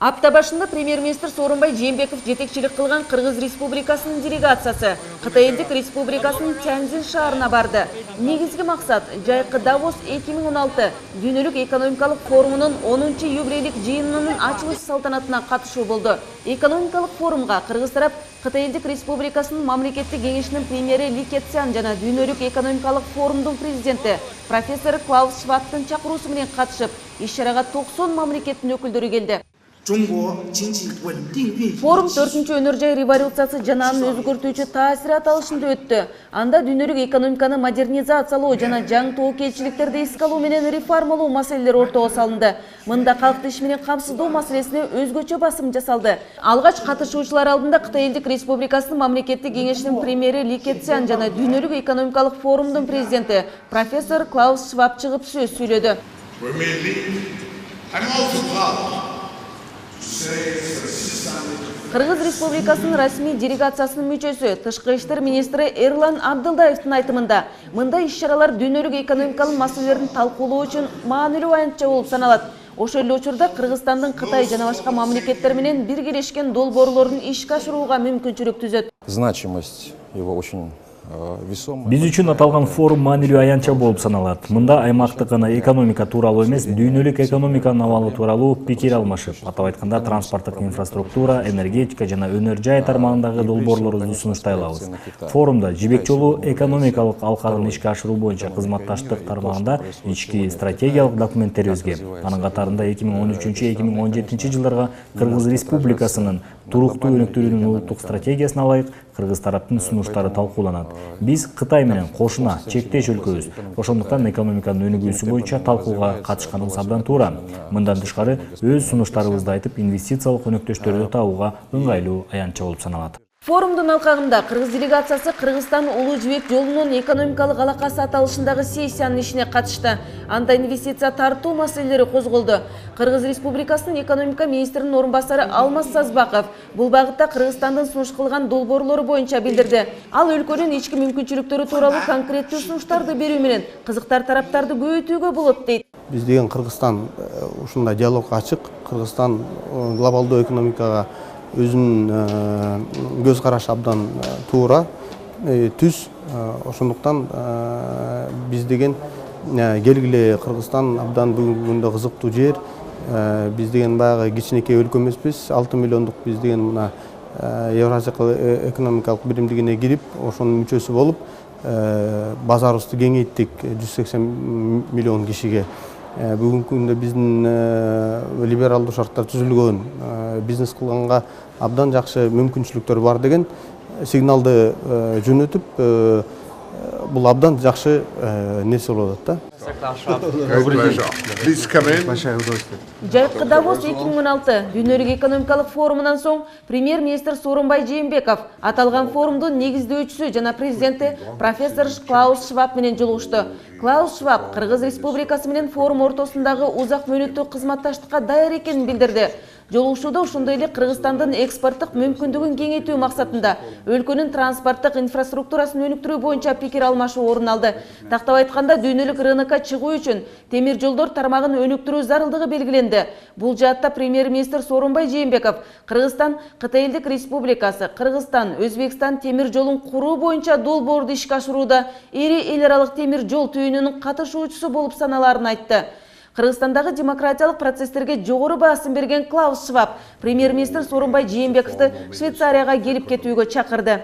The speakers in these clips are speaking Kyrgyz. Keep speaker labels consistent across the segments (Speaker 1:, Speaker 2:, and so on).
Speaker 1: Апта башында премьер-министр Сооронбай Жээнбеков жетекчилик кылган Кыргыз Республикасынын делегациясы Кытай Элдик Республикасынын Тяньцзин шаарына барды. Негизги максат жайкы Давос 2016 дүйнөлүк экономикалык форумунун 10-чы юбилейлик жыйынынын ачылыш салтанатына катышуу болду. Экономикалык форумга Кыргыз тарап Кытай Элдик Республикасынын мамлекеттик кеңешинин премьери Ли Кэцян жана дүйнөлүк экономикалык форумдун президенти профессор Клаус Швабтын чакыруусу менен катышып, иш-чарага 90 мамлекеттин өкүлдөрү келди. Форум 4-чү өнөр жай революциясы жана анын өзгөртүүчү таасират алышында өттү. Анда дүйнөлүк экономиканы модернизациялоо жана жаңы тобокелчиликтерди эске алуу менен реформалоо маселелери ортого салынды. Мында калкты иш менен камсыздоо маселесине өзгөчө басым жасалды. Алгач катышуучулар алдында Кытай Элдик Республикасынын мамлекеттик кеңешинин премьери Ли Кэцян жана дүйнөлүк экономикалык форумдун президенти профессор Клаус Шваб чыгып сөз сүйлөдү. Кыргыз Республикасынын расмий делегациясынын мүчөсү, тышкы иштер министри Эрлан Абдылдаевдин айтымында, мында иш-чаралар дүйнөлүк экономикалык маселелерин талкуулоо үчүн маанилүү аянтча болуп саналат. Ошол эле учурда Кыргызстандын Кытай жана башка мамлекеттер менен биргелешкен долбоорлорун ишке ашырууга мүмкүнчүлүк түзөт.
Speaker 2: Значимость его очень весомая.
Speaker 3: Биз үчүн аталган форум маанилүү аянтча болуп саналат. Мында аймактык гана экономика тууралуу эмес, дүйнөлүк экономиканын абалы тууралуу пикир алмашып, атап айтканда транспорттук инфраструктура, энергетика жана өнөр жай тармагындагы долбоорлорубузду сунуштай алабыз. Форумда жибек жолу экономикалык алкагын ишке ашыруу боюнча кызматташтык тармагында ички стратегиялык документтерибизге, анын катарында 2013-2017 жылдарга Кыргыз Республикасынын туруктуу өнүктүрүүнүн улуттук стратегиясына ылайык Кыргыз тараптын сунуштары талкууланат. Биз Кытай менен кошуна чектеш өлкөбүз. Ошондуктан экономиканын өнүгүүсү боюнча талкууга катышканыбыз абдан туура. Мындан тышкары өз сунуштарыбызды айтып, инвестициялык өнөктөштөрдү табууга ыңгайлуу аянтча болуп саналат.
Speaker 1: Форумдун алкагында Кыргыз делегациясы Кыргызстан Улуу жибек жолунун экономикалык алакасы аталышындагы сессиянын ишине катышты. Анда инвестиция тартуу маселелери козголду. Кыргыз Республикасынын экономика министринин орун басары Алмаз Сазбаков бул багытта Кыргызстандын сунуш кылган долбоорлору боюнча билдирди. Ал өлкөнүн ички мүмкүнчүлүктөрү тууралуу конкреттүү сунуштарды берүү менен кызыктар тараптарды көбөйтүүгө болот дейт.
Speaker 4: Биз деген Кыргызстан ушундай диалогго ачык. Кыргызстан глобалдуу экономикага өзүнүн көз карашы абдан туура, түз. Ошондуктан биз деген келгиле, Кыргызстан абдан бүгүнкү күндө кызыктуу жер. Биз деген баягы кичинекей өлкө эмеспиз, 6 миллиондук биз деген мына Евразиялык экономикалык биримдигине кирип, ошонун мүчөсү болуп, базарыбызды кеңейттик 180 миллион кишиге. Бүгүнкү күндө биздин либералдуу шарттар түзүлгөн, бизнес кылганга абдан жакшы мүмкүнчүлүктөр бар деген сигналды жөнөтүп, бул абдан жакшы нерсе болуп атат да.
Speaker 1: Жайкы Давос 2016 дүйнөлүк экономикалык форумунан соң премьер-министр Сооронбай Жээнбеков аталган форумдун негиздөөчүсү жана президенти профессор Клаус Шваб менен жолугушту. Клаус Шваб Кыргыз Республикасы менен форум ортосундагы узак мөөнөттүү кызматташтыкка даяр экенин билдирди. Жолугушууда ошондой эле Кыргызстандын экспорттук мүмкүндүгүн кеңейтүү максатында өлкөнүн транспорттук инфраструктурасын өнүктүрүү боюнча пикир алмашуу орун алды. Тактап айтканда, дүйнөлүк рынокко чыгуу үчүн темир жолдор тармагын өнүктүрүү зарылдыгы белгиленди. Бул жаатта премьер-министр Сооронбай Жээнбеков Кыргызстан, Кытай Элдик Республикасы, Кыргызстан, Өзбекстан темир жолун куруу боюнча долбоорду ишке ашырууда ири эл аралык темир жол түйүнүнүн катышуучусу болуп саналаарын айтты. Кыргызстандагы демократиялык процесстерге жогору баасым берген Клаус Шваб премьер-министр Сооронбай Жээнбековду Швейцарияга келип кетүүгө чакырды.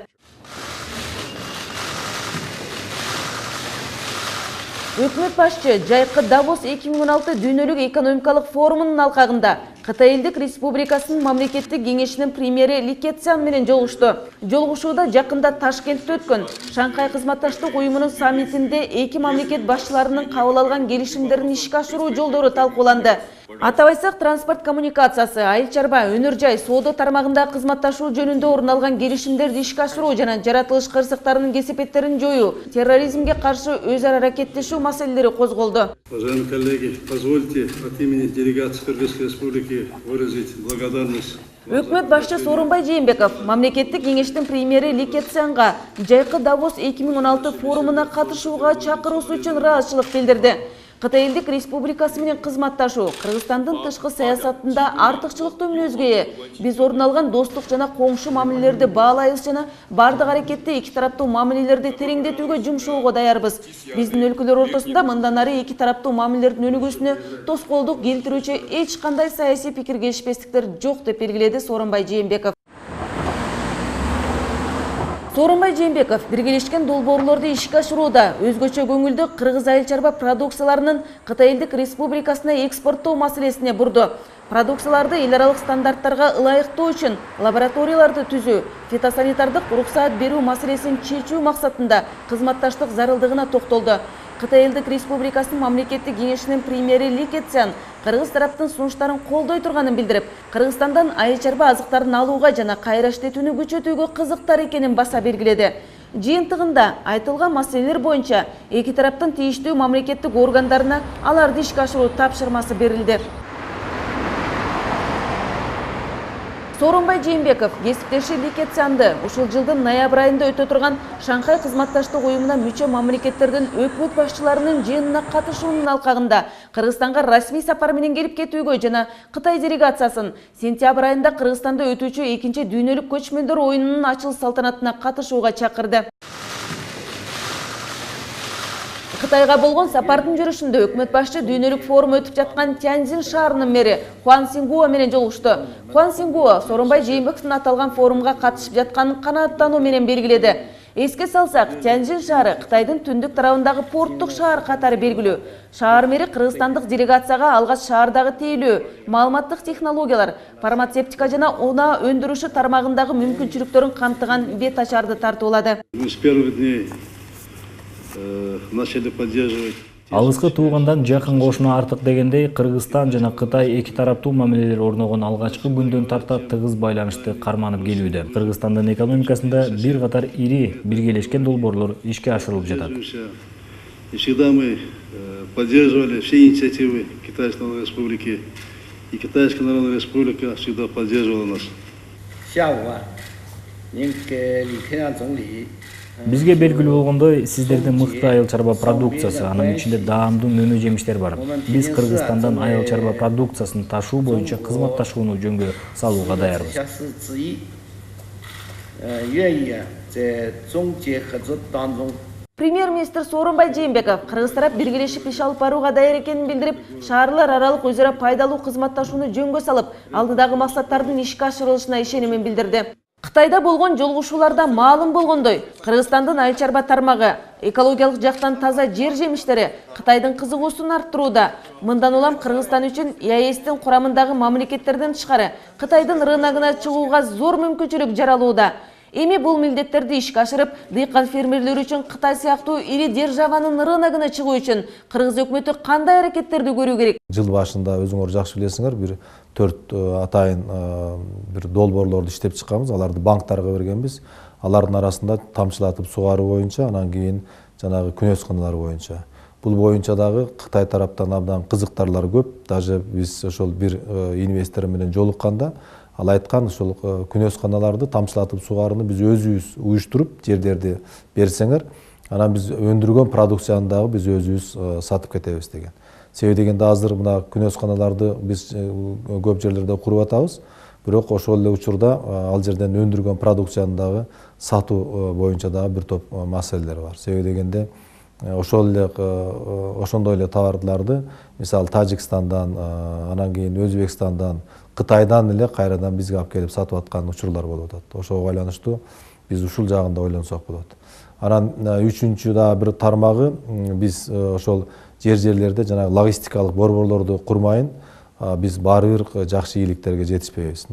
Speaker 1: Өкмөт башчы жайкы Давос 2016 дүйнөлүк экономикалык форумунун алкагында Кытай Элдик Республикасынын мамлекеттик кеңешинин премьери Ли Кэцян менен жолугушту. Жолугушууда жакында Ташкентте өткөн Шанхай кызматташтык уюмунун саммитинде эки мамлекет башчыларынын кабыл алган келишимдерин ишке ашыруу жолдору талкууланды. Атап айтсак, транспорт коммуникациясы, айыл чарба, өнөр жай, соода тармагында кызматташуу жөнүндө орун алган келишимдерди ишке ашыруу жана жаратылыш кырсыктарынын кесепеттерин жоюу, терроризмге каршы өз ара аракеттешүү маселелери козголду.
Speaker 5: Уважаемые коллеги, позвольте от имени делегации Кыргызской Республики выразить благодарность.
Speaker 1: Өкмөт башчы Сооронбай Жээнбеков мамлекеттик кеңештин премьери Ли Кэцянга жайкы Давос 2016 форумуна катышууга чакыруусу үчүн ыраазычылык билдирди. Кытай Элдик Республикасы менен кызматташуу Кыргызстандын тышкы саясатында артыкчылыктуу мүнөзгө ээ. Биз орун алган достук жана коңшу мамилелерди баалайбыз жана бардык аракетти эки тараптуу мамилелерди тереңдетүүгө жумшоого даярбыз. Биздин өлкөлөр ортосунда мындан ары эки тараптуу мамилелердин өнүгүүсүнө тоскоолдук келтирүүчү эч кандай саясий пикир келишпестиктер жок деп белгиледи Сооронбай Жээнбеков. Сооронбай Жээнбеков биргелешкен долбоорлорду ишке ашырууда өзгөчө көңүлдү кыргыз айыл чарба продукцияларынын Кытай Элдик Республикасына экспорттоо маселесине бурду. Продукцияларды эл аралык стандарттарга ылайыктоо үчүн лабораторияларды түзүү, фитосанитардык уруксаат берүү маселесин чечүү максатында кызматташтык зарылдыгына токтолду. Кытай Элдик Республикасынын мамлекеттик кеңешинин премьери Ли Кэцян кыргыз тараптын сунуштарын колдой турганын билдирип, Кыргызстандан айыл чарба азыктарын алууга жана кайра иштетүүнү күчөтүүгө кызыктар экенин баса белгиледи. Жыйынтыгында айтылган маселелер боюнча эки тараптын тийиштүү мамлекеттик органдарына аларды ишке ашыруу тапшырмасы берилди. Сооронбай Жээнбеков кесиптеши Ли Кэцянды ушул жылдын ноябрь айында өтө турган Шанхай кызматташтык уюмуна мүчө мамлекеттердин өкмөт башчыларынын жыйынына катышуунун алкагында Кыргызстанга расмий сапар менен келип кетүүгө жана Кытай делегациясын сентябрь айында Кыргызстанда өтүүчү экинчи дүйнөлүк көчмөндөр оюнунун ачылыш салтанатына катышууга чакырды. Кытайга болгон сапардын жүрүшүндө өкмөт башчы дүйнөлүк форум өтүп жаткан Тяньцзин шаарынын мэри Хуан Сингуо менен жолугушту. Хуан Сингуо Сооронбай Жээнбековдун аталган форумга катышып жатканын канааттануу менен белгиледи. Эске салсак, Тяньцзин шаары Кытайдын түндүк тарабындагы порттук шаар катары белгилүү. Шаар мэри кыргызстандык делегацияга алгач шаардагы тейлөө, маалыматтык технологиялар, фармацевтика жана унаа өндүрүшү тармагындагы мүмкүнчүлүктөрүн камтыган бет ачарды тартуулады.
Speaker 5: Начали поддерживать.
Speaker 3: Алыскы туугандан жакын кошуна артык дегендей, Кыргызстан жана Кытай эки тараптуу мамилелер орногон алгачкы күндөн тарта тыгыз байланышты карманып келүүдө. Кыргызстандын экономикасында бир катар ири биргелешкен долбоорлор ишке ашырылып жатат.
Speaker 5: И всегда мы поддерживали все инициативы Китайской Народной Республики, и Китайская Народная Республика всегда поддерживала нас.
Speaker 3: Бизге белгилүү болгондой, сиздердин мыкты айыл чарба продукциясы, анын ичинде даамдуу мөмө жемиштер бар. Биз Кыргызстандан айыл чарба продукциясын ташуу боюнча кызматташууну жөнгө салууга даярбыз.
Speaker 1: Премьер-министр Сооронбай Жээнбеков кыргыз тарап биргелешип иш алып барууга даяр экенин билдирип, шаарлар аралык өз ара пайдалуу кызматташууну жөнгө салып, алдыдагы максаттардын ишке ашырылышына ишенимин билдирди. Кытайда болгон жолугушууларда маалым болгондой, Кыргызстандын айыл чарба тармагы экологиялык жактан таза жер жемиштери Кытайдын кызыгуусун арттырууда. Мындан улам Кыргызстан үчүн ЕАЭСтин курамындагы мамлекеттерден тышкары Кытайдын рыногуна чыгууга зор мүмкүнчүлүк жаралууда. Эми бул милдеттерди ишке ашырып, дыйкан фермерлер үчүн Кытай сыяктуу ири державанын рыногуна чыгуу үчүн кыргыз өкмөтү кандай аракеттерди көрүү керек?
Speaker 6: Жыл башында өзүңөр жакшы билесиңер, бир 4 атайын бир долбоорлорду иштеп чыкканбыз. Аларды банктарга бергенбиз. Алардын арасында тамчылатып сугаруу боюнча, анан кийин жанагы күнөсканалар боюнча. Бул боюнча дагы Кытай тараптан абдан кызыктарлар көп. Даже биз ошол бир инвестор менен жолукканда ал айткан, ошол күнөсканаларды тамчылатып сугарууну биз өзүбүз уюштуруп жерлерди берсеңер, анан биз өндүргөн продукцияны дагы биз өзүбүз сатып кетебиз деген. Себеби дегенде азыр мына күнөсканаларды биз көп жерлерде куруп атабыз, бирок ошол эле учурда ал жерден өндүргөн продукцияны дагы сатуу боюнча дагы бир топ маселелер бар. Себеби дегенде ошондой эле товарларды мисалы Тажикстандан, анан кийин Өзбекстандан, Кытайдан эле кайрадан бизге алып келип сатып аткан учурлар болуп атат. Ошого байланыштуу биз ушул жагын да ойлонсок болот. Анан үчүнчү дагы бир тармагы, биз ошол жерлерде жанагы логистикалык борборлорду курмайын, биз баары бир жакшы ийгиликтерге жетишпейбиз.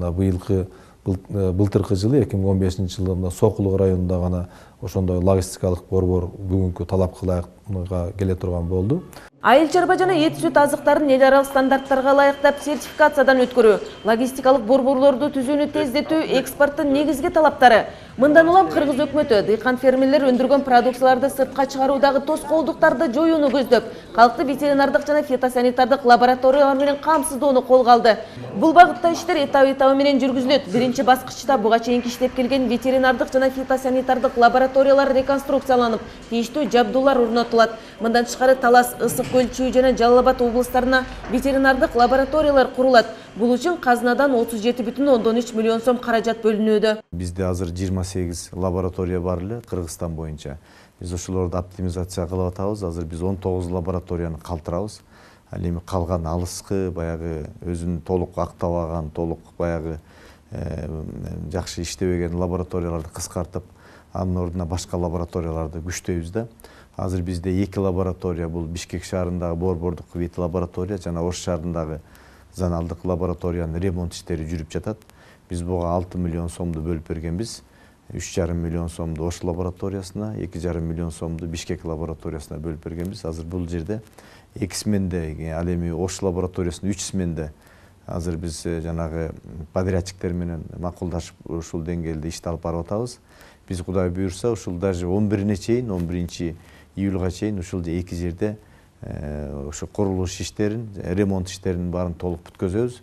Speaker 6: Былтыркы жылы 2015 жылы Сокулук районунда гана ошондой логистикалык борбор бүгүнкү талапка ылайык келе турган болду.
Speaker 1: Айыл чарба жана эт сүт азыктарын эл аралык стандарттарга ылайыктап сертификациядан өткөрүү, логистикалык борборлорду түзүүнү тездетүү экспорттун негизги талаптары. Мындан улам Кыргыз өкмөтү дыйкан фермерлер өндүргөн продукцияларды сыртка чыгаруудагы тоскоолдуктарды жоюуну көздөп, калкты ветеринардык жана фитосанитардык лабораториялар менен камсыздоону колго алды. Бул багытта иштер этап менен жүргүзүлөт. Биринчи баскычта буга чейинки иштеп келген ветеринардык жана фитосанитардык лабораториялар реконструкцияланып, тийиштүү жабдуулар орнотулат. Мындан тышкары Талас, Ысык Көл, Чүй жана Жалал Абад облустарына ветеринардык лабораториялар курулат. Бул үчүн казынадан 37,3 миллион сом каражат бөлүнүүдө.
Speaker 7: Бизде азыр 28 лаборатория бар эле Кыргызстан боюнча. Биз ошолорду оптимизация кылып атабыз. Азыр биз 19 лабораторияны калтырабыз. Ал эми калган алыскы, баягы өзүн толук актабаган, толук баягы жакшы иштебеген лабораторияларды кыскартып, анын ордуна башка лабораторияларды күчтөйбүз да. Азыр бизде 2 лаборатория, бул Бишкек шаарындагы Борбордук вет лаборатория жана Ош шаарындагы Заналдык лабораториянын ремонт иштери жүрүп жатат. Биз буга 6 миллион сомду бөлүп бергенбиз. 3,5 миллион сомду Ош лабораториясына, 2,5 миллион сомду Бишкек лабораториясына бөлүп бергенбиз. Азыр бул жерде 2 сменде, ал эми Ош лабораториясында 3 сменде азыр биз жанагы подрядчиктер менен макулдашып ушул деңгээлде ишти алып барып атабыз. Биз Кудай буйрса ушул даже 11-ине чейин, 11 июлга чейин ушул 2 жерде ошо курулуш иштерин, ремонт иштерин баарын толук бүткөзөбүз.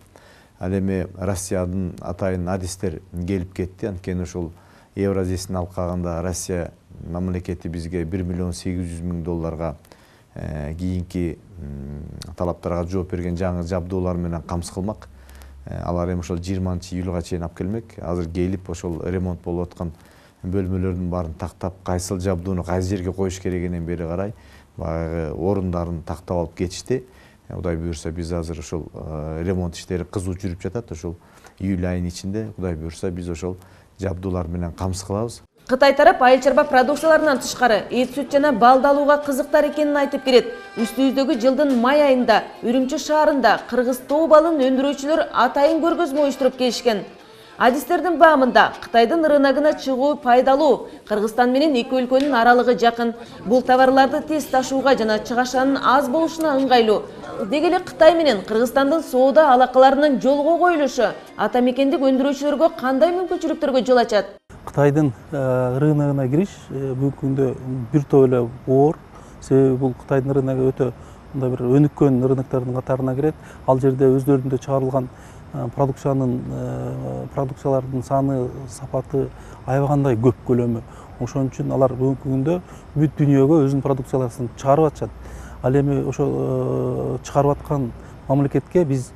Speaker 7: Ал эми Россиянын атайын адистер келип кетти. Анткени ушул Евразиясын алкагында Россия мамлекети бизге 1 миллион 800 миң долларга кийинки талаптарга жооп берген жаңы жабдуулар менен камсыз кылмак. Алар эми ошол 20 июлга чейин алып келмек. Азыр келип ошол ремонт болуп аткан бөлмөлөрдүн баарын тактап, кайсыл жабдууну кайсы жерге коюш керегинен бери карай баягы орундарын тактап алып кетишти. Кудай буйрса биз азыр ошол ремонт иштери кызуу жүрүп жатат. Ошол июль айынын ичинде Кудай буйрса биз ошол жабдуулар менен камсыз кылабыз.
Speaker 1: Кытай тарап айыл чарба продукцияларынан тышкары эт, сүт жана балды алууга кызыктар экенин айтып келет. Үстүбүздөгү жылдын май айында Үрүмчү шаарында кыргыз тоо балын өндүрүүчүлөр атайын көргөзмө уюштуруп келишкен. Адистердин баамында Кытайдын рыногуна чыгуу пайдалуу. Кыргызстан менен эки өлкөнүн аралыгы жакын. Бул товарларды тез ташууга жана чыгашанын аз болушуна ыңгайлуу. Деги эле Кытай менен Кыргызстандын соода алакаларынын жолго коюлушу ата мекендик өндүрүүчүлөргө кандай мүмкүнчүлүктөргө жол ачат?
Speaker 8: Кытайдын рыногуна кириш бүгүнкү күндө бир топ эле оор. Себеби бул Кытайдын рыногу өтө мындай бир өнүккөн рыноктордун катарына кирет. Ал жерде өздөрүндө чыгарылган продукциялардын саны, сапаты аябагандай көп көлөмү. Ошон үчүн алар бүгүнкү күндө бүт дүйнөгө өзүнүн продукцияларын чыгарып атышат. Ал эми ошо чыгарып аткан мамлекетке биз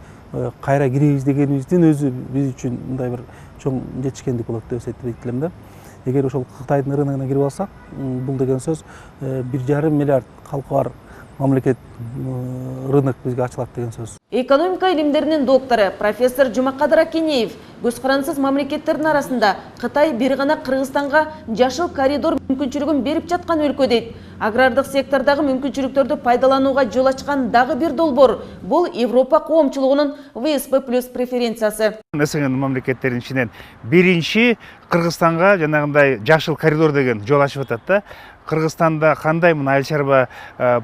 Speaker 8: кайра киребиз дегенибиздин өзү биз үчүн мындай бир чоң жетишкендик болот деп эсептейт элем да. Эгер ошол Кытайдын рыногуна кирип алсак, бул деген сөз 1,5 миллиард калкы бар мамлекет рынок бизге ачылат деген сөз.
Speaker 1: Экономика илимдеринин доктору профессор Жумакадыр Акенеев көз карансыз мамлекеттердин арасында Кытай бир гана Кыргызстанга жашыл коридор мүмкүнчүлүгүн берип жаткан өлкө дейт. Агрардык сектордагы мүмкүнчүлүктөрдү пайдаланууга жол ачкан дагы бир долбоор бул Европа коомчулугунун ВСП+ преференциясы.
Speaker 9: СНГ мамлекеттеринин ичинен биринчи Кыргызстанга жанагындай жашыл коридор деген жол ачып атат да. Кыргызстанда кандай мына айыл чарба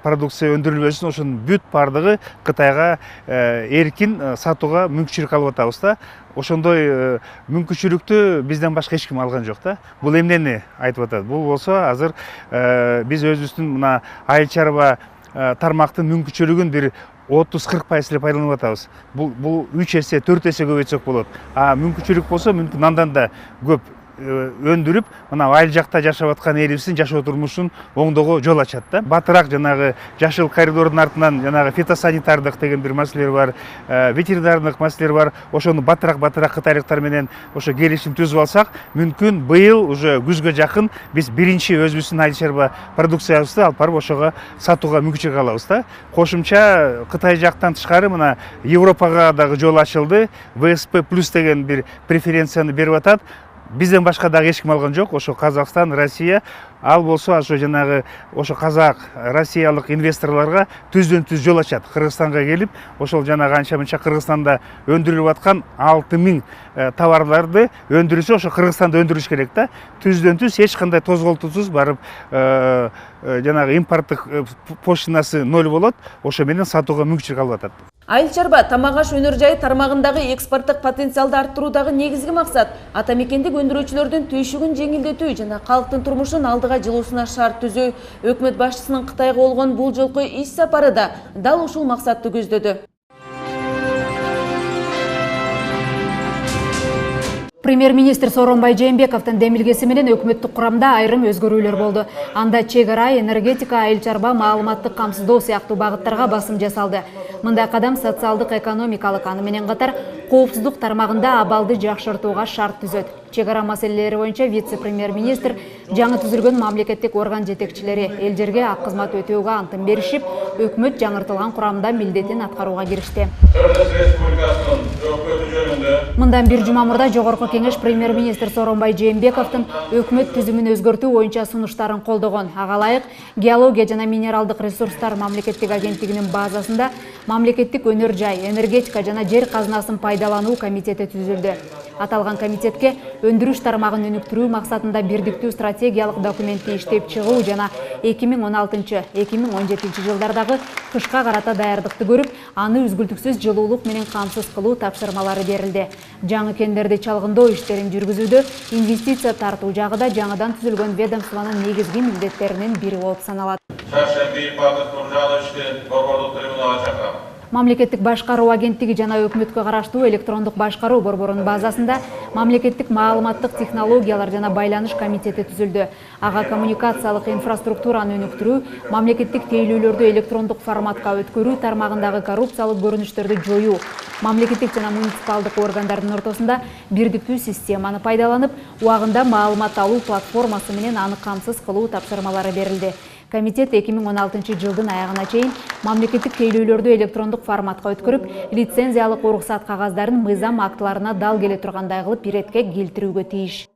Speaker 9: продукция өндүрүлбөсүн ошонун бүт бардыгы Кытайга эркин сатууга мүмкүнчүлүк алып атабыз да. Ошондой мүмкүнчүлүктү бизден башка эч ким алган жок да. Бул эмнени айтып атат? Бул болсо азыр биз өзүбүздүн мына айыл чарба тармактын мүмкүнчүлүгүн бир 30-40% эле пайдаланып атабыз. Бул 3 эсе, 4 эсе көбөйтсөк болот. Мүмкүнчүлүк болсо мүмкүн андан да көп өндүрүп, мына айыл жакта жашап аткан элибиздин жашоо турмушун оңдоого жол ачат да. Батыраак жанагы жашыл коридордун артынан жанагы фитосанитардык деген бир маселелер бар, ветеринардык маселелер бар. Ошону батыраак кытайлыктар менен ошо келишим түзүп алсак, мүмкүн быйыл уже күзгө жакын биз биринчи өзүбүздүн айыл чарба продукциябызды алып барып ошого сатууга мүмкүнчүлүк алабыз да. Кошумча Кытай жактан тышкары мына Европага дагы жол ачылды. ВСП+ деген бир преференцияны берип атат. Бизден башка дагы эч ким алган жок. Ошо Казакстан, Россия, ал болсо ошо жанагы ошо казак, россиялык инвесторлорго түздөн-түз жол ачат. Кыргызстанга келип, ошол жанагы анча-мынча Кыргызстанда өндүрүлүп аткан 6000 товарларды өндүрүшү ошо Кыргызстанда өндүрүш керек да. Түздөн-түз эч кандай тозголтусуз барып жанагы импорттук пошлинасы 0 болот. Ошо менен сатууга мүмкүнчүлүк алып атат.
Speaker 1: Айыл чарба тамак аш өнөр жайы тармагындагы экспорттук потенциалды арттыруудагы негизги максат атамекендик өндүрүүчүлөрдүн түйшүгүн жеңилдетүү жана калктын турмушун алдыга жылуусуна шарт түзүү. Өкмөт башчысынын Кытайга болгон бул жолку иш сапары да дал ушул максатты көздөдү. Премьер-министр Сооронбай Жээнбековдун демилгеси менен өкмөттүк курамда айрым өзгөрүүлөр болду. Анда чек-ара, энергетика, айыл чарба, маалыматтык камсыздоо сыяктуу багыттарга басым жасалды. Мындай кадам социалдык, экономикалык, аны менен катар коопсуздук тармагында абалды жакшыртууга шарт түзөт. Чек-ара маселелери боюнча вице-премьер-министр жаңы түзүлгөн мамлекеттик орган жетекчилери эл жерге ак кызмат өтөөгө антын беришип, өкмөт жаңыртылган курамда милдетин аткарууга киришти. Мындан бир жума мурда Жогорку Кеңеш премьер-министр Сооронбай Жээнбековдун өкмөт түзүмүн өзгөртүү боюнча сунуштарын колдогон. Ага ылайык геология жана минералдык ресурстар мамлекеттик агенттигинин базасында мамлекеттик өнөр жай, энергетика жана жер казынасын пайдалануу комитети түзүлдү. Аталган комитетке өндүрүш тармагын өнүктүрүү максатында бирдиктүү стратегиялык документти иштеп чыгуу жана 2016-2017 жылдардагы кышка карата даярдыкты көрүп, аны үзгүлтүксүз жылуулук менен камсыз кылуу тапшырмалары берилди. Жаңы кендерди чалгындоо иштерин жүргүзүүдө инвестиция тартуу жагы да жаңыдан түзүлгөн ведомствонун негизги милдеттеринин бири болуп саналат. Мамлекеттик башкаруу агенттиги жана өкмөткө караштуу электрондук башкаруу борборунун базасында мамлекеттик маалыматтык технологиялар жана байланыш комитети түзүлдү. Ага коммуникациялык инфраструктураны өнүктүрүү, мамлекеттик тейлөөлөрдү электрондук форматка өткөрүү тармагындагы коррупциялык көрүнүштөрдү жоюу, мамлекеттик жана муниципалдык органдардын ортосунда бирдиктүү системаны пайдаланып, убагында маалымат алуу платформасы менен аны камсыз кылуу тапшырмалары берилди. Комитет 2016 жылдын аягына чейин мамлекеттик тейлөөлөрдү электрондук форматка өткөрүп, лицензиялык уруксат кагаздарын мыйзам актыларына дал келе тургандай кылып биретке келтирүүгө тийиш.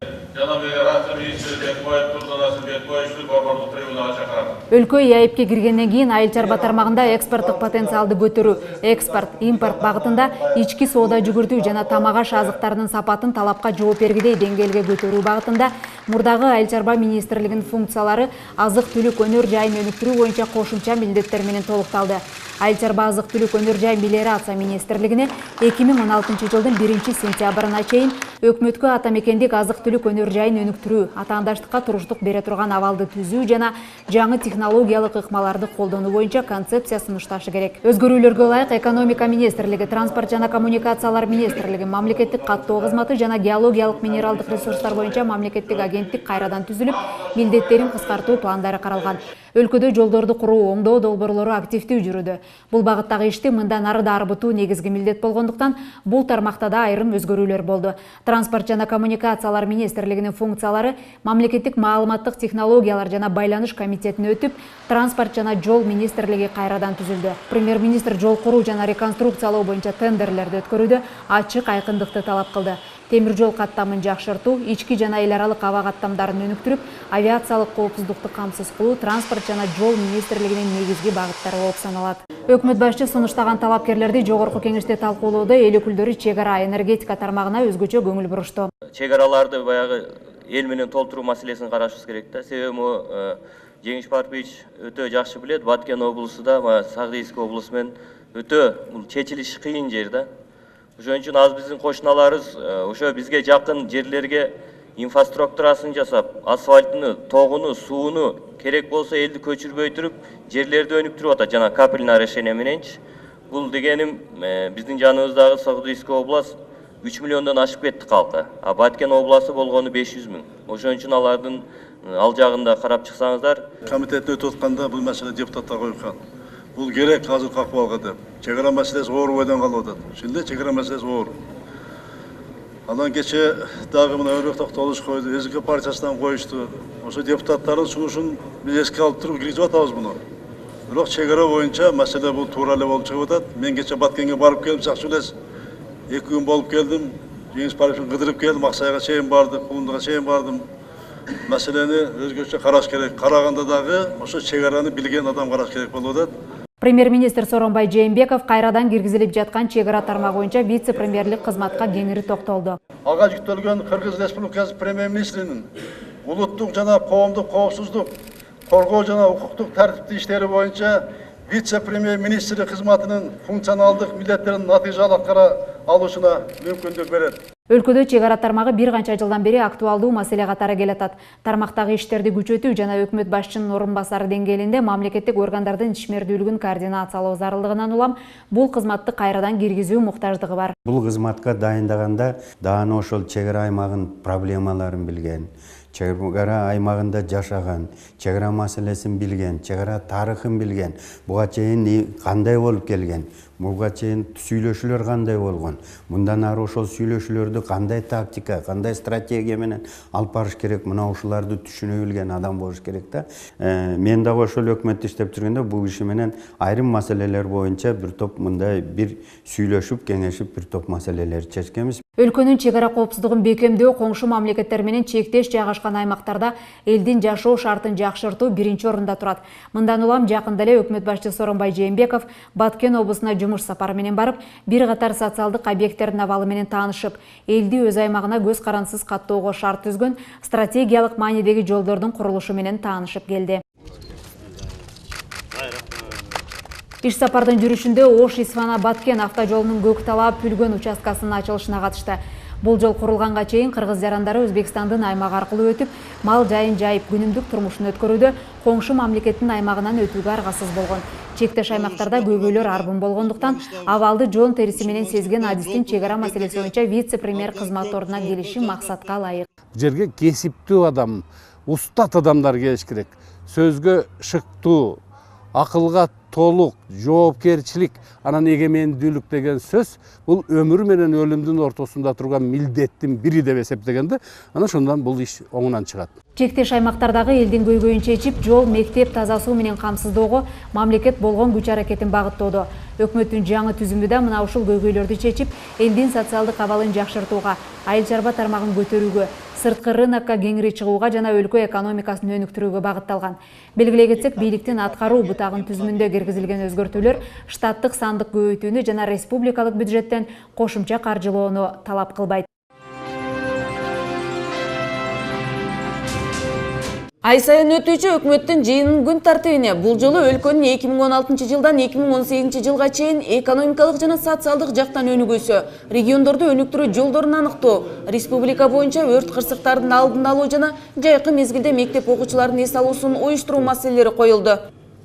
Speaker 1: Өлкө ЭАИПке киргенден кийин айыл чарба тармагында экспорттук потенциалды көтөрүү, экспорт, импорт багытында ички соода жүгүртүү жана тамак аш азыктарынын сапатын талапка жооп бергидей деңгээлге көтөрүү багытында мурдагы айыл чарба министрлигинин функциялары азык-түлүк өнөр жайын өнүктүрүү боюнча кошумча милдеттер менен толукталды. Айыл чарба азык-түлүк өнөр жай мелиорация министрлигине 2016 жылдын 1-сентябрына чейин өкмөткө атамекендик азык-түлүк өнөр жайын өнүктүрүү, атаандаштыкка туруштук бере турган абалды түзүү жана жаңы технологиялык ыкмаларды колдонуу боюнча концепция сунушташы керек. Өзгөрүүлөргө ылайык экономика министрлиги, транспорт жана коммуникациялар министрлиги, мамлекеттик каттоо кызматы жана геологиялык минералдык ресурстар боюнча мамлекеттик агенттик кайрадан түзүлүп, милдеттерин кыскартуу пландары каралган. Өлкөдө жолдорду куруу, оңдоо долбоорлору активдүү жүрүүдө. Бул багыттагы ишти мындан ары да арбытуу негизги милдет болгондуктан бул тармакта да айрым өзгөрүүлөр болду. Транспорт жана коммуникациялар министрлигинин функциялары мамлекеттик маалыматтык технологиялар жана байланыш комитетине өтүп, транспорт жана жол министрлиги кайрадан түзүлдү. Премьер-министр жол куруу жана реконструкциялоо боюнча тендерлерди өткөрүүдө ачык айкындыкты талап кылды. Темир жол каттамын жакшыртуу, ички жана эл аралык аба каттамдарын өнүктүрүп, авиациялык коопсуздукту камсыз кылуу транспорт жана жол министрлигинин негизги багыттары болуп саналат. Өкмөт башчы сунуштаган талапкерлерди Жогорку Кеңеште талкуулоодо эл өкүлдөрү чек-ара, энергетика тармагына өзгөчө көңүл бурушту.
Speaker 10: Чек-араларды баягы эл менен толтуруу маселесин карашыбыз керек да. Себеби Жеңиш Парпич өтө жакшы билет, Баткен облусу да, Сагдийский облусу менен өтө бул чечилиши кыйын жер да. Ошон үчүн аз биздин кошуналарыбыз ошо бизге жакын жерлерге инфраструктурасын жасап, асфальтыны, тогуну, сууну керек болсо элди көчүрбөй туруп, жерлерди өнүктүрүп атат жана капельное решение мененчи. Бул дегеним биздин жаныбыздагы Сагдийский область 3 миллиондон ашып кетти калкы. А Баткен областы болгону 500 000. Ошон үчүн алардын ал жагында карап чыксаңыздар.
Speaker 5: Комитетте өтүп атканда бул маселе депутаттар коюлган. Бул керек азыркы акыбалга деп. Чек-ара маселеси оор бойдон калып атат. Ошондо чек-ара маселеси оор. Андан кече дагы мына Өрбек Токтолуш койду, СК партиясынан коюшту. Ошо депутаттардын сунушун биз эске алып туруп киргизип атабыз муну. Бирок чек-ара боюнча маселе бул туура эле болуп чыгып атат. Мен кече Баткенге барып келип жакшы билесиз. 2 күн болуп келдим. Жеңиш Парпичти кыдырып келдим, Аксайга чейин бардым, Кулундага чейин бардым. Маселени өзгөчө караш керек. Караганда дагы ошо чек-араны билген адам караш керек болуп атат.
Speaker 1: Премьер-министр Сооронбай Жээнбеков кайрадан киргизилип жаткан чек-ара тармагы боюнча вице-премьерлик кызматка кеңири токтолду.
Speaker 5: Ага жүктөлгөн Кыргыз Республикасы премьер-министринин улуттук жана коомдук коопсуздук, коргоо жана укуктук тартиптүү иштери боюнча вице-премьер-министрі қызметінің функционалдық милдеттерін натыйжалы аткара алушына мүмкіндік береді.
Speaker 11: Өлкөдө чек ара тармагы бир канча жылдан бери актуалдуу маселе катары келатат. Тармактагы иштерди күчөтүү жана өкмөт башчынын орун басары деңгээлинде мамлекеттик органдардын ишмердүүлүгүн координациялоо зарылдыгынан улам бул кызматты кайрадан киргизүү муктаждыгы бар.
Speaker 12: Бул кызматка дайындаганда дагы ошол чек ара аймагынын проблемаларын билген, чек ара аймагында жашаган, чек ара маселесин билген, чек ара тарыхын билген, буга чейин кандай болуп келген, буга чейин сүйлөшүүлөр кандай болгон, мындан ары ошол сүйлөшүүлөрдү кандай тактика, кандай стратегия менен алып барыш керек, мына ушуларды түшүнө билген адам болуш керек да. Мен дагы ошол өкмөттө иштеп жүргөндө бул киши менен айрым маселелер боюнча бир топ мындай бир сүйлөшүп, кеңешип бир топ маселелерди чечкенбиз.
Speaker 11: Өлкөнүн чек ара коопсуздугун бекемдөө, коңшу мамлекеттер менен чектеш жайгашкан аймактарда элдин жашоо шартын жакшыртуу биринчи орунда турат. Мындан улам жакында эле өкмөт башчысы Сооронбай Жээнбеков Баткен облусуна жумуш сапары менен барып, бир катар социалдык объекттердин абалы менен таанышып, элди өз аймагына көз карансыз каттоого шарт түзгөн стратегиялык маанидеги жолдордун курулушу менен таанышып келди. Иш сапардын жүрүшүндө Ош-Исфана Баткен автожолунун Көктала Пүлгөн участкасынын ачылышына катышты. Бул жол курулганга чейин кыргыз жарандары Өзбекстандын аймагы аркылуу өтүп, мал жайын жайып күнүмдүк турмушун өткөрүүдө коңшу мамлекеттин аймагынан өтүүгө аргасыз болгон. Чектеш аймактарда көйгөйлөр арбын болгондуктан абалды жон териси менен сезген адистин чек ара маселеси боюнча вице-премьер кызмат ордуна келиши максатка ылайык.
Speaker 13: Жерге кесиптүү адам, устат адамдар келиш керек. Сөзгө шыктуу, акылга толук, жоопкерчилик, анан эгемендүүлүк деген сөз бул өмүр менен өлүмдүн ортосунда турган милдеттин бири деп эсептегенде, анан ошондон бул иш оңунан чыгат.
Speaker 11: Чектеш аймактардагы элдин көйгөйүн чечип, жол, мектеп, таза суу менен камсыздоого мамлекет болгон күч аракетин багыттоодо. Өкмөттүн жаңы түзүмү да мына ушул көйгөйлөрдү чечип, элдин социалдык абалын жакшыртууга, айыл чарба тармагын көтөрүүгө, сырткы рынокко кеңири чыгууга жана өлкө экономикасын өнүктүрүүгө багытталган. Белгилей кетсек, бийликтин аткаруу бутагын түзүмүндө киргизилген өзгөртүүлөр штаттык сандык көбөйтүүнү жана республикалык бюджеттен кошумча каржылоону талап кылбайт.
Speaker 1: Ай сайын өтүүчү өкмөттүн жыйынынын күн тартибине бул жолу өлкөнүн 2016 жылдан 2018 жылга чейин экономикалык жана социалдык жактан өнүгүүсү, региондорду өнүктүрүү жолдорун аныктоо, республика боюнча өрт кырсыктардын алдын алуу жана жайкы мезгилде мектеп окуучуларынын эс алуусун уюштуруу маселелери коюлду.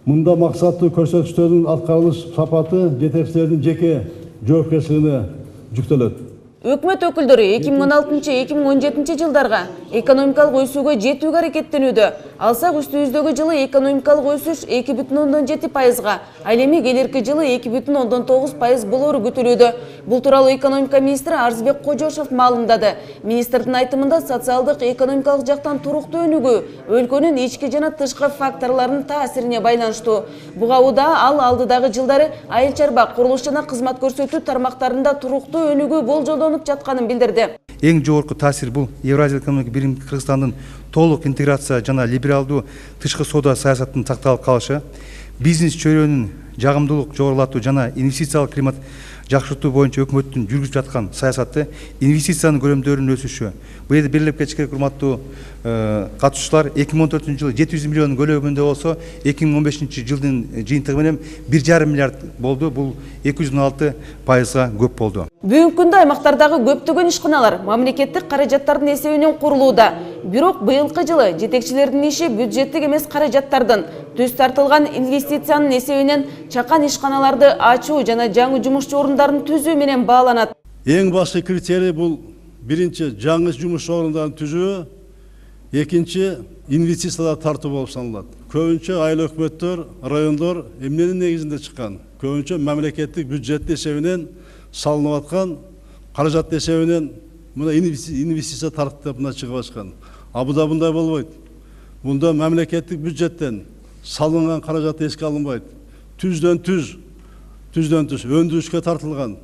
Speaker 14: Мында максаттуу көрсөтүштөрдүн аткарылыш сапаты жетекчилердин жеке жоопкерчилигине жүктөлөт.
Speaker 1: Өкмөт өкүлдөрү 2016-2017 жылдарга экономикалык өсүүгө жетүүгө аракеттенүүдө. Алсак үстүбүздөгү жылы экономикалык өсүш 2,7%, ал эми келерки жылы 2,9% болору күтүлүүдө. Бул тууралуу экономика министри Арзбек Кожошов маалымдады. Министрдин айтымында социалдык экономикалык жактан туруктуу өнүгүү өлкөнүн ички жана тышкы факторлорунун таасирине байланыштуу. Буга удаа ал алдыдагы жылдары айыл чарба, курулуш жана кызмат көрсөтүү тармактарында туруктуу өнүгүү болжолдонуп жатканын билдирди.
Speaker 15: Эң жогорку таасир бул Евразия экономика бирим Кыргызстандын толук интеграция жана либералдуу тышкы соода саясатынын сакталып калышы, бизнес чөйрөнүн жагымдуулук жогорулатуу жана инвестициялык климат жакшыртуу боюнча өкмөттүн жүргүзүп жаткан саясаты, инвестициянын көрөмдөрүнүн өсүшү. Бул жерде белгилеп кетиш керек, урматтуу катышуучулар, 2014 жылы 700 миллион көлөмүндө болсо, 2015 жылдын жыйынтыгы менен 1,5 миллиард болду. Бул 216%га көп болду.
Speaker 1: Бүгүнкү күндө аймактардагы көптөгөн ишканалар мамлекеттик каражаттардын эсебинен курулууда. Бирок быйылкы жылы жетекчилердин иши бюджеттик эмес каражаттардын түз тартылган инвестициянын эсебинен чакан ишканаларды ачуу жана жаңы жумушчу орундарын түзүү менен бааланат.
Speaker 14: Эң башкы критерий бул биринчи жаңы жумуш орундарын түзүү, экинчи инвестициялар тартуу болуп саналат. Көбүнчө айыл өкмөттөр, райондор эмненин негизинде чыккан? Көбүнчө мамлекеттик бюджет эсебинен салынып аткан каражат эсебинен мына инвестиция тартып мына чыгып ашкан. Абуда мындай болбойт. Мында мамлекеттик бюджеттен салынган каражат эске алынбайт. Түздөн түз өндүрүшкө тартылган,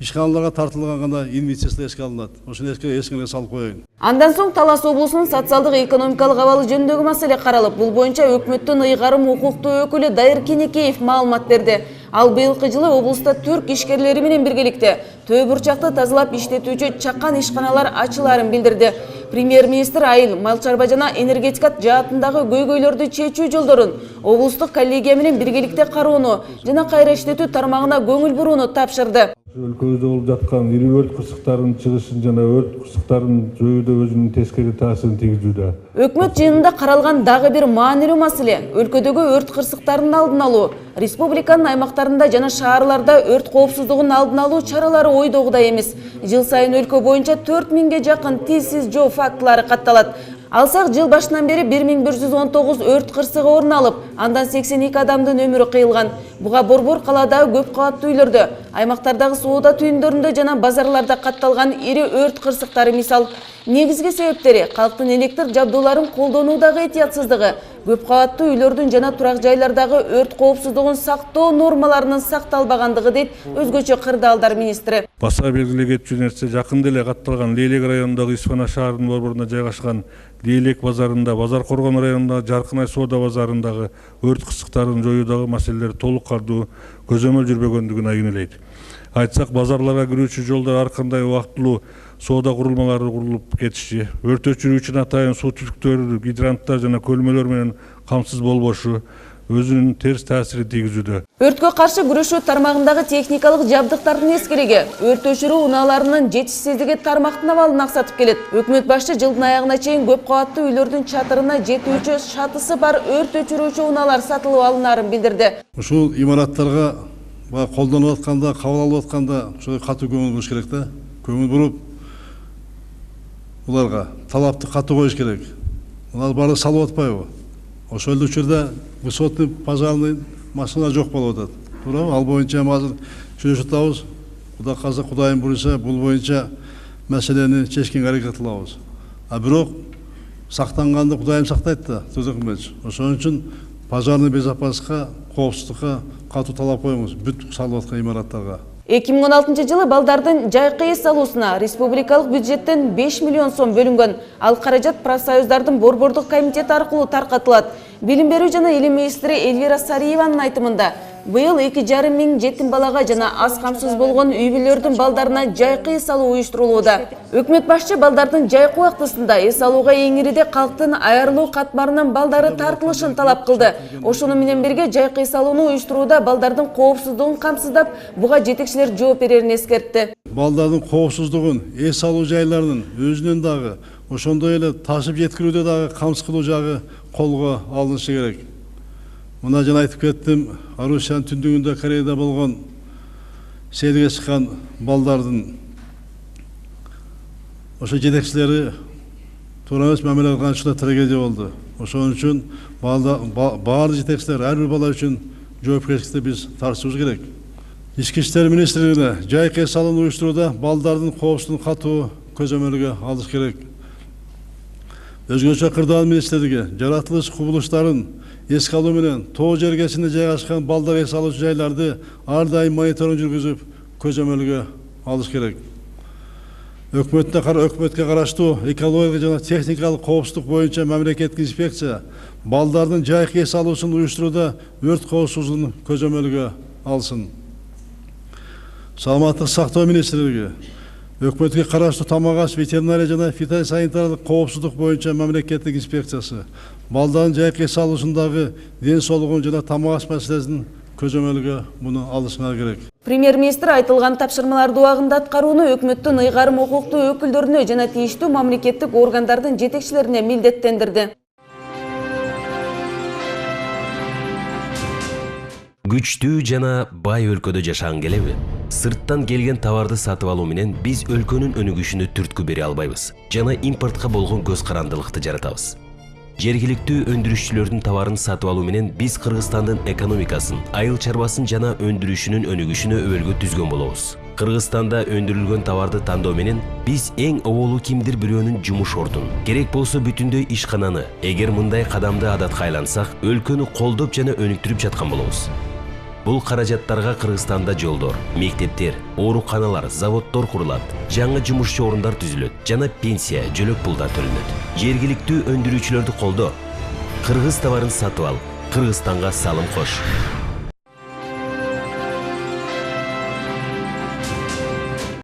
Speaker 14: ишканаларга тартылган гана инвестиция эске алынат. Ошону эске салып коеюн.
Speaker 1: Андан соң Талас облусунун социалдык экономикалык абалы жөнүндөгү маселе каралып, бул боюнча өкмөттүн ыйгарым укуктуу өкүлү Дайыр Кенекеев маалымат берди. Ал быйылкы жылы облуста түрк ишкерлери менен биргеликте төө бурчакты тазалап иштетүүчү чакан ишканалар ачыларын билдирди. Премьер-министр айыл, мал чарба жана энергетика жаатындагы көйгөйлөрдү чечүү жолдорун облустук коллегия менен биргеликте кароону жана кайра иштетүү тармагына көңүл бурууну тапшырды.
Speaker 16: Өлкөбүздө болуп жаткан ири өрт кырсыктарынын чыгышын жана өрт кырсыктарын жоюуда өзүнүн тескери таасирин тийгизүүдө.
Speaker 1: Өкмөт жыйынында каралган дагы бир маанилүү маселе өрткөдөгү өрт кырсыктарынын алдын алуу. Республиканын аймактарында жана шаарларда өрт коопсуздугунун алдын алуу чаралары ойдогудай эмес. Жыл сайын өлкө боюнча 4000ге жакын тийгизсиз жоо фактылары катталат. Алсак жыл башынан бери 1119 өрт кырсыгы орун алып, андан 82 адамдын өмүрү кыйылган. Буга борбор каладагы көп кабаттуу үйлөрдө, аймактардагы соода түйүндөрүндө жана базарларда катталган ири өрт кырсыктары мисал. Негизги себептери калктын электр жабдууларын колдонуудагы этиятсыздыгы, көп кабаттуу үйлөрдүн жана турак жайлардагы өрт коопсуздугун сактоо нормаларынын сакталбагандыгы дейт өзгөчө кырдаалдар министри.
Speaker 16: Баса белгилей кетчү нерсе жакында эле катталган Лейлек районундагы Исфана шаарынын борборуна жайгашкан Лейлек базарында, Базар Коргон районундагы Жаркынай соода базарындагы өрт кырсыктарын жоюудагы маселелер толук кандуу көзөмөл жүрбөгөндүгүн айгинелейт. Айтсак, базарларга кирүүчү жолдор ар кандай убактылуу соода курулмалары курулуп кетиши, өрт өчүрүүчү атайын суу түтүктөрү, гидранттар жана көлмөлөр менен камсыз болбошу өзүнүн терс таасирин тийгизүүдө.
Speaker 1: Өрткө каршы күрөшүү тармагындагы техникалык жабдыктардын эскириги, өрт өчүрүү унааларынын жетишсиздиги тармактын абалын аксатып келет. Өкмөт башчы жылдын аягына чейин көп кабаттуу үйлөрдүн чатырына жетүүчү шатысы бар өрт өчүрүүчү унаалар сатылып алынаарын билдирди.
Speaker 14: Ушул имараттарга колдонуп атканда, кабыл алып атканда ошо катуу көңүл буруш керек да. Көңүл буруп уларга талапты катуу коюш керек. Улар баары салып атпайбы? Ошол учурда высотный пожарный машина жок болуп атат. Туурабы? Ал боюнча азыр сүйлөшүп атабыз. Кудай калса, Кудайым буйруса, бул боюнча маселени чечкенге аракет кылабыз. А бирок сактанганды Кудайым сактайт да, Тузакмыч. Ошон үчүн пожарный безопасlıkка, коопсуздукка катуу талап коюңуз бүт салып аткан имараттарга.
Speaker 1: 2016 жылы балдардын жайкы эс алуусуна республикалык бюджеттен 5 миллион сом бөлүнгөн. Ал каражат профсоюздардын борбордук комитети аркылуу таркатылат. Билим берүү жана илим министри Эльвира Сариеванын айтымында, быйыл 2,5 миң жетим балага жана аз камсыз болгон үй бүлөлөрдүн балдарына жайкы эс алуу уюштурулууда. Өкмөт башчы балдардын жайкы убактысында эс алууга эң ириде калктын айырылуу катмарынан балдары тартылышын талап кылды. Ошону менен бирге жайкы эс алууну уюштурууда балдардын коопсуздугун камсыздап, буга жетекчилер жооп берерин эскертти.
Speaker 14: Балдардын коопсуздугун, эс алуу жайларынын өзүнүн дагы, ошондой эле ташып жеткирүүдө дагы камсыз кылуу жагы колго алынышы керек. Мына жана айтып кеттим, Арусиянын түндүгүндө Кореяда болгон сейилге чыккан балдардын ошо жетекчилери туура эмес мамиле кылган үчүн трагедия болду. Ошон үчүн баардык жетекчилер ар бир бала үчүн жоопкерчиликти биз тартышыбыз керек. Ички иштер министрлигине жайкы эс алууну уюштурууда балдардын коопсуздугун катуу көзөмөлгө алыш керек. Өзгөчө кырдаал министрлиги жаратылыш кубулуштарын эске алуу менен тоо жергесинде жайгашкан балдар эс алуучу жайларды ар дайым мониторинг жүргүзүп көзөмөлгө алыш керек. Өкмөткө караштуу экологиялык жана техникалык коопсуздук боюнча мамлекеттик инспекция балдардын жайкы эс алуусун уюштурууда өрт коопсуздугун көзөмөлгө алсын. Саламаттык сактоо министрлиги өкмөткө караштуу тамак аш ветеринария жана фитосанитарлык коопсуздук боюнча мамлекеттик инспекциясы балдардын жайкы эс алуусундагы ден соолугун жана тамак аш маселесин көзөмөлгө муну алышыңар керек.
Speaker 1: Премьер-министр айтылган тапшырмаларды убагында аткарууну өкмөттүн ыйгарым укуктуу өкүлдөрүнө жана тийиштүү мамлекеттик органдардын жетекчилерине милдеттендирди.
Speaker 17: Күчтүү жана бай өлкөдө жашаган келеби? Сырттан келген товарды сатып алуу менен биз өлкөнүн өнүгүшүнө түрткү бере албайбыз жана импортко болгон көз карандылыкты жаратабыз. Жергиликтүү өндүрүшчүлөрдүн товарын сатып алуу менен биз Кыргызстандын экономикасын, айыл чарбасын жана өндүрүшүнүн өнүгүшүнө өбөлгө түзгөн болобуз. Кыргызстанда өндүрүлгөн товарды тандоо менен биз эң оболу кимдир бирөөнүн жумуш ордун, керек болсо бүтүндөй ишкананы, эгер мындай кадамды адатка айлансак, өлкөнү колдоп жана өнүктүрүп жаткан болобуз. Бул каражаттарга Кыргызстанда жолдор, мектептер, ооруканалар, заводдор курулат, жаңы жумушчу орундар түзүлөт жана пенсия, жөлөк пулдар төлөнөт. Жергиликтүү өндүрүүчүлөрдү колдо, кыргыз товарын сатып ал, Кыргызстанга салым кош.